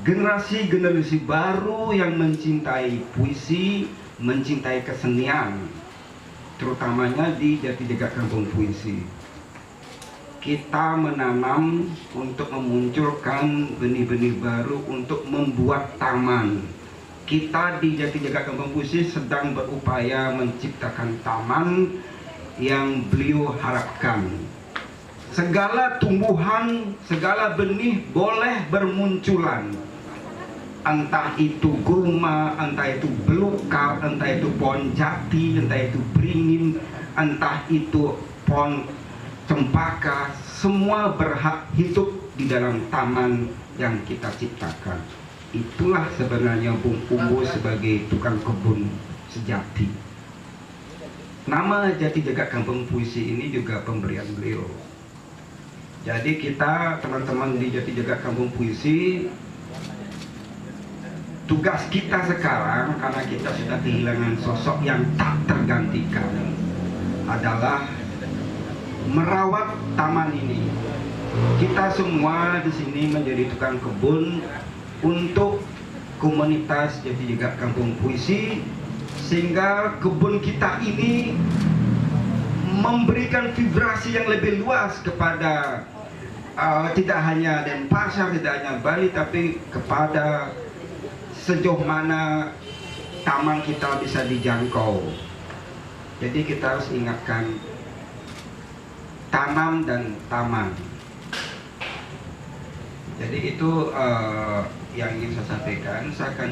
generasi-generasi baru yang mencintai puisi, mencintai kesenian, terutamanya di Jati Jagat Kampung Puisi. Kita menanam untuk memunculkan benih-benih baru untuk membuat taman. Kita di Jati Jagat Kampung Puisi sedang berupaya menciptakan taman yang beliau harapkan. Segala tumbuhan, segala benih boleh bermunculan. Entah itu gurma, entah itu belukar, entah itu pohon jati, entah itu beringin, entah itu pohon cempaka, semua berhak hidup di dalam taman yang kita ciptakan. Itulah sebenarnya Bung Unggul sebagai tukang kebun sejati. Nama Jati Jagat Kampung Puisi ini juga pemberian beliau. Jadi kita teman-teman di Jati Jagat Kampung Puisi, tugas kita sekarang karena kita sudah kehilangan sosok yang tak tergantikan adalah merawat taman ini. Kita semua di sini menjadi tukang kebun untuk komunitas Jati Jagat Kampung Puisi, sehingga kebun kita ini memberikan vibrasi yang lebih luas kepada tidak hanya Denpasar, tidak hanya Bali, tapi kepada sejauh mana taman kita bisa dijangkau. Jadi kita harus ingatkan tanam dan taman. Jadi itu yang ingin saya sampaikan. Saya akan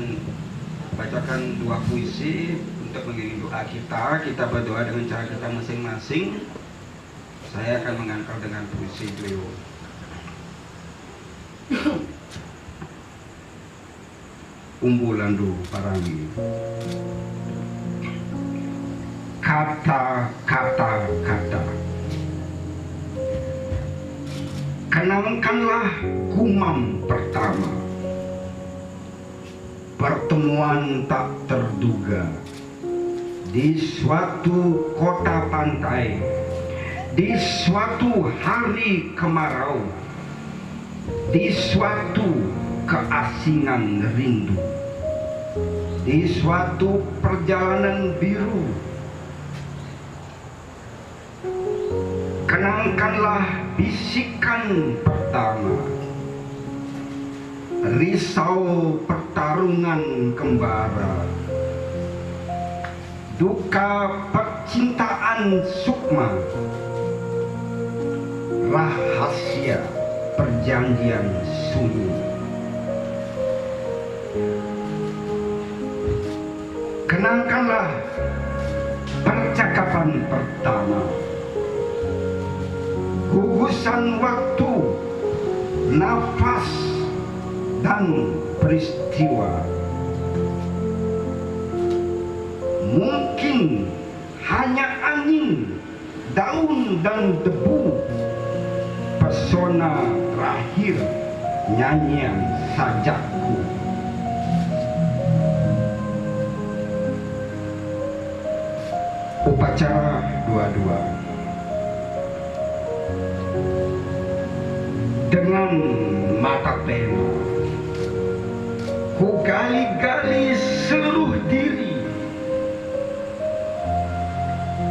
bacakan dua puisi untuk mengiringi doa kita. Kita berdoa dengan cara kita masing-masing. Saya akan mengantar dengan puisi beliau. Umbulandu Parangi. Kata-kata. Kenangkanlah gumam pertama. Pertemuan tak terduga di suatu kota pantai, di suatu hari kemarau, di suatu keasingan rindu, di suatu perjalanan biru. Kenangkanlah bisikan pertama, risau pertarungan kembara, duka percintaan sukma, rahasia perjanjian sunyi. Kenangkanlah percakapan pertama, gugusan waktu, nafas, dan peristiwa. Mungkin hanya angin, daun, dan debu, pesona terakhir nyanyian sajakku. Upacara 22. Dengan mata pena ku gali-gali seluruh diri,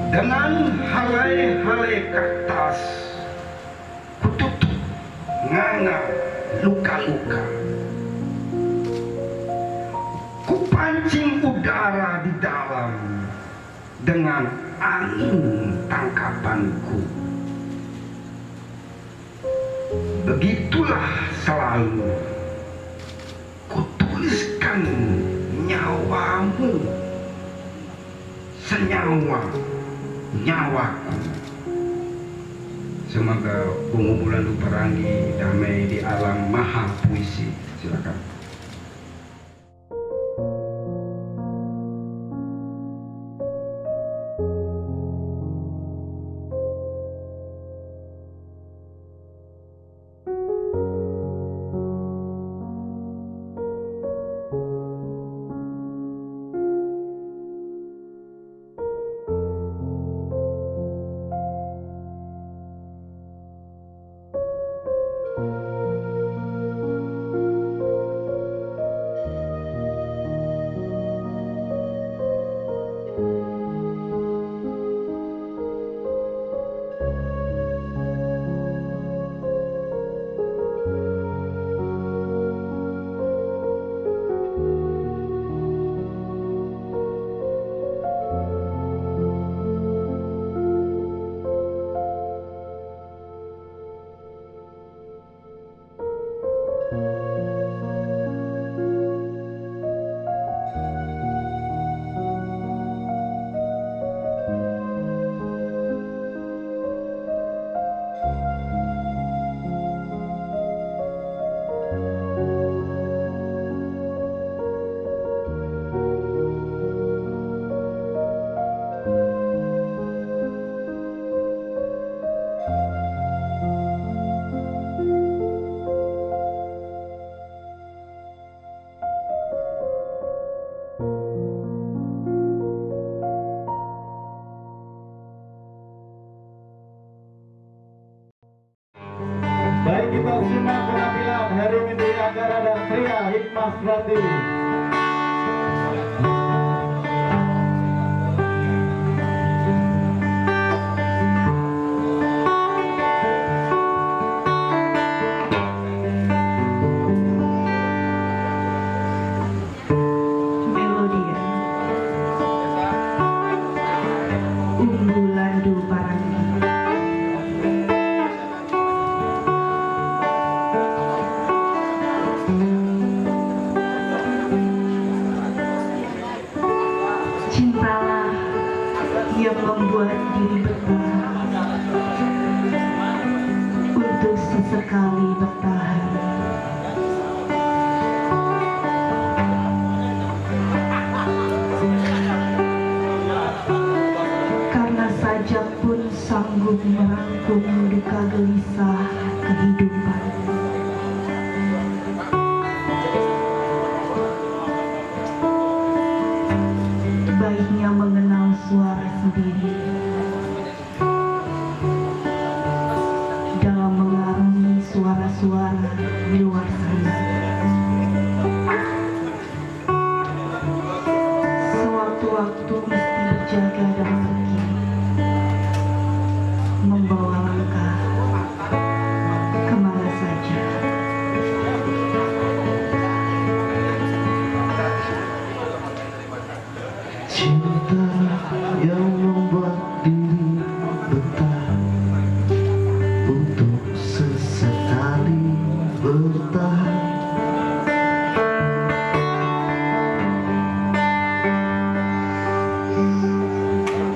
dengan halai-halai kertas ku tutup nganga luka-luka, ku pancing udara di dalam dengan angin tangkapanku. Begitulah selalu kutuliskan nyawamu, senyawa nyawaku. Semoga Umbulandu Parangi damai di alam maha puisi. Silakan. Baik, kita simak penampilan Heri Windy Anggara dan Tria Hikmah Surati. Melodia Umbulandu Parangi. sanggup merangkum duka gelisah kehidupan. Baiknya mengenal suara sendiri dalam mengarungi suara-suara di luar sana. Sewaktu-waktu mesti berjaga dan pergi, membawa langkah kemana saja. Cinta yang membuat diri betah untuk sesekali bertahan.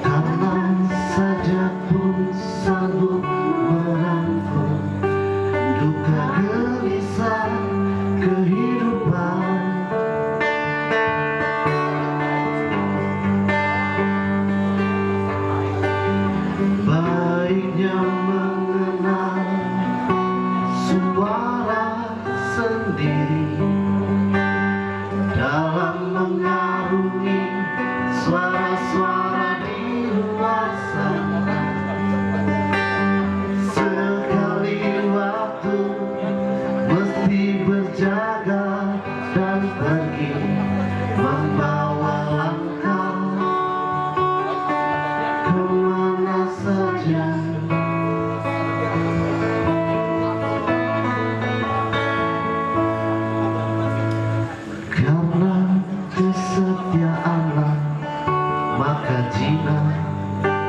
Karena saja pun sanggup merangkum duka gelisah kehidupan. Baiknya mengenal suara sendiri dalam mengarungi suara-suara di luar sana. Sekali waktu mesti berjaga dan pergi, membawa langkah kemana saja. Karena kesetiaanlah maka jiwa,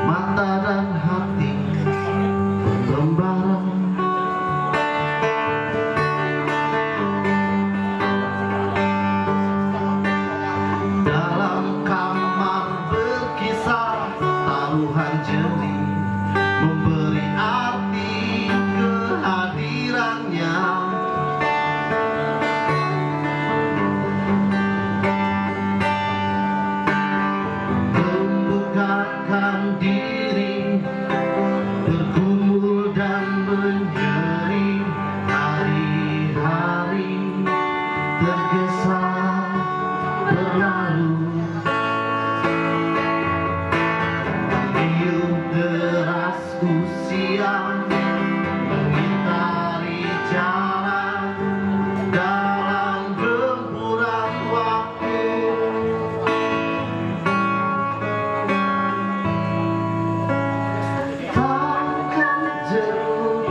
mata dan hati pengembara. Dalam kamar berkisah taruhan jeri, memberi arti kehadirannya. Membukakan diri, bergumul dan menjadi hari-hari tergesa berlalu. Tiup deras usia mengitari jalan dalam gempuran waktu. Takkan jeruk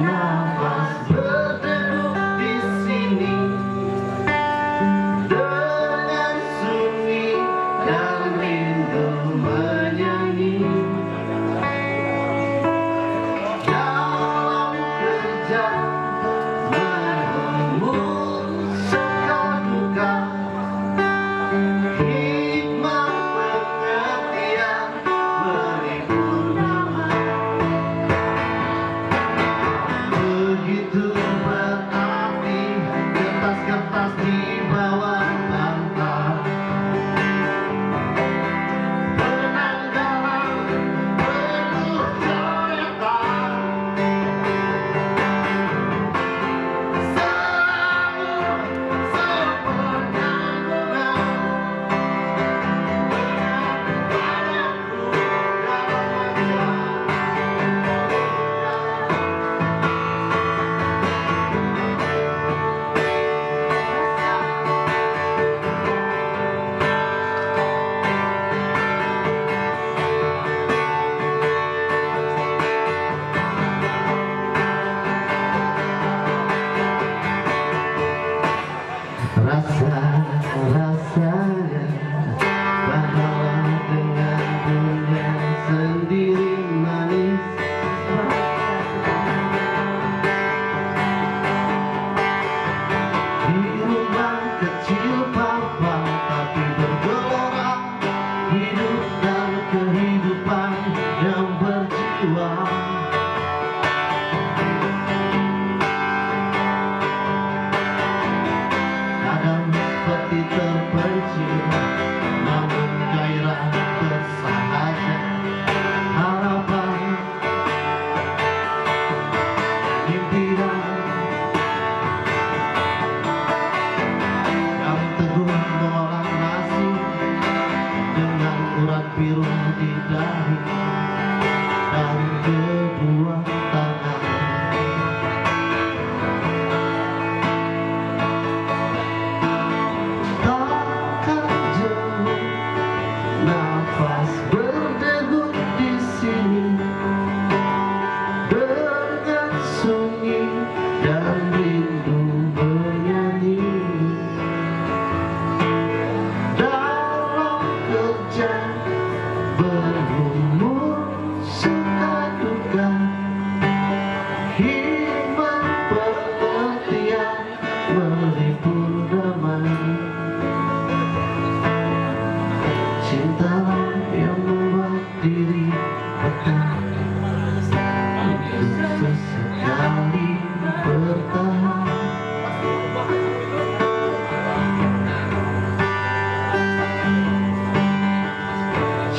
nafas berdegup di sini dengan sunyi dan rindu menyanyi.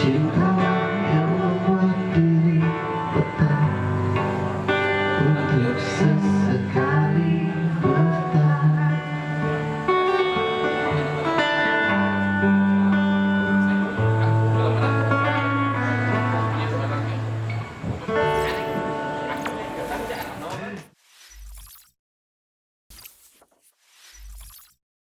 cinta